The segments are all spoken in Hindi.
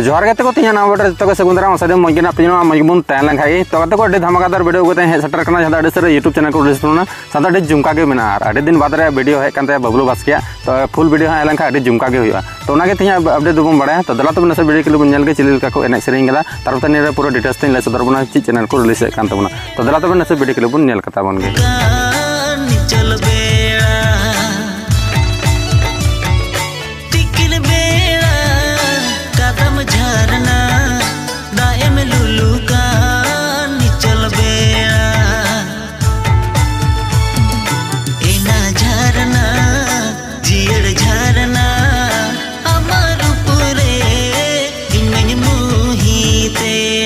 तो जोहार गते को तीन नाम बटर तो सेगुंदरा मसादे मजना पिनो मजबून तैन लंखाई तो गते को अड्डे धमाकादार वीडियो को हे सटर कना जहां अड्डे सरे यूट्यूब चैनल को रिलीज करना सादा अड्डे झुमका के मेना अड्डे दिन बाद रे वीडियो हे कानते बबलू बास्किया तो फुल वीडियो हे लंखा अड्डे झुमका के हुआ तो ओना के तीन अपडेट दुबम बड़ा तो दला तो नसे वीडियो के लिए के चिलिल का को एने सेरिंग गदा तरफ ने पूरा डिटेल्स तीन ले सदर बना ची चैनल को रिलीज कान तबना तो दला तो नसे वीडियो के लिए नेल कता बन गे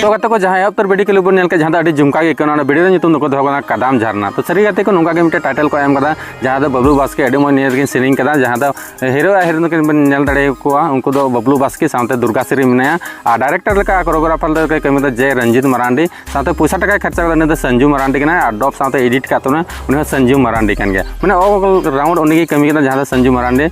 तो गते को जहां अब वीडियो के लिए बन के जहां झुमका के कना वीडियो नितुम को दो कदम झरना तो सरी गते को नोका के मिटे टाइटल को एम कदा जहां दो बबलू बास्के अडी मो नियर के सेलिंग कदा जहां दो हीरो हीरोइन के नेल दड़े को उनको दो बबलू बास्के साथे दुर्गा श्री मिनाया आ डायरेक्टर लेका कोरियोग्राफर के कमी जय रंजीत मरांडी साथे पैसा टका खर्चा करने तो संजू मरांडी के ना डॉप साथे एडिट का तो उन्हें संजू मरांडी कन गया माने ऑल राउंड उन्हीं की कमी के जहां संजू मरांडी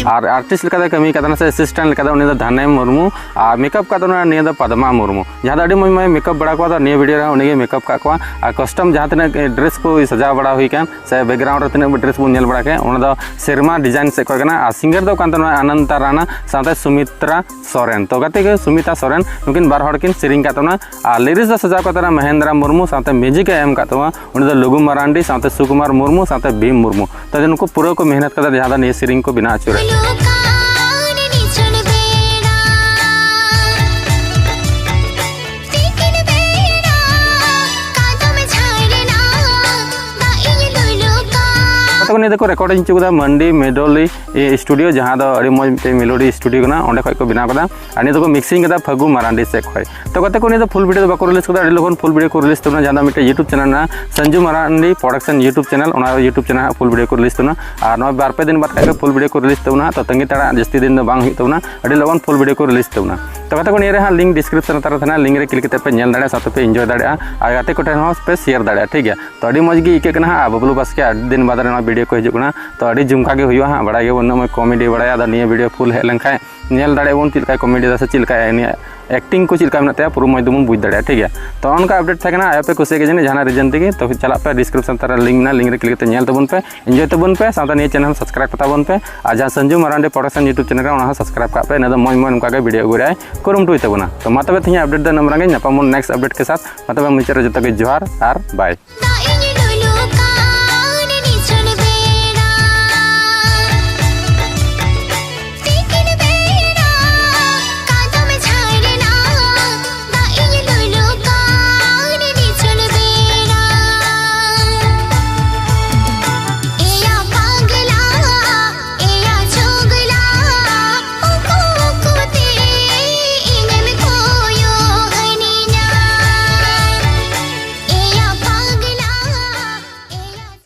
और आर्टिस्ट कमी से असिस्टेंट धने मुर्मू और मेकअप का पदमा मुर्मू जहाँ अभी मज मेकअप बड़ा को नहीं वीडियो उन्हें मेकअप का कस्टम जहाँ तीन ड्रेस को सजा बड़ा हुई से बैकग्राउंड तीन ड्रेस बन नेल बड़ा के सेरमा डिजाइन से और सिंगर दो अनंता राणा साथ सुमित्रा सोरेन तो गते के सुमिता सोरेन नुकिन बार हड़किन सेरिंग का लिरिक्स सजा को महेंद्रा मुर्मू साथ म्यूजिक एम का लघु मरांडी साथ सुकुमार मुर्मू साथ भीम मुर्मू तो उनको पूरा को मेहनत कर जहाँ नहीं सेरिंग को बिना अचूर देखो रेकॉर्डिंग चुका मंडी मेडोली स्टूडियो जहाँ अड़ी मज मेलोडी स्टूडियो अंडे खो बनाव और मिक्सिंग फगु मरांडी से खो तो गते को फुल वीडियो बाको रिलीज कर लोगन फुल वीडियो को रिलीज तबना जहाँ मिट्टे YouTube channel Sanju Marandi production YouTube channel YouTube channel full video को रिलीज तबना और बार पे दिन बाद फुल वीडियो को रिलीज तबना तो तंगी तड़ा जस्ती दिन बांग तबना लोगन फुल वीडियो को रिलीज तबना तो गते को निये लिंक डिस्क्रिप्शन तरह लिंक रे क्लिक पे नेल दाड़े साथ पे एंजॉय दाड़े और गते को पे शेयर दाड़े ठीक है तो अड़ी मज गे इके बबलू बास्के दिन बाद वीडियो को हिजुना तो अड़ी झुमका के हुआ हाँ बड़ा उन कॉमेडी बड़ा नहीं वीडियो फुल हेल लें नेल दाड़े बन चलका कॉमेडी से चलका एक्टिंग को चलका में पूरा मज दबन बुझ दाड़ा ठीक है तो उनका अपडेट थे पे कुछ जानी जहाँ रीजन तेज तो चला पे डिस्क्रिप्शन तरह लिंक ना लिंक रे क्लिक नेल तबन पे एंजॉय तबन पे साथ नहीं चैनल सब्सक्राइब तबन पे और जहाँ Sanju Marandi production YouTube channel subscribe का पे ना मज मज उनका वीडियो गुराए कुरुमटुई तबना तो मा तबे अपडेट नंबर नेक्स्ट अपडेट के साथ मा तबे मुचाद जो जोहार और बाय।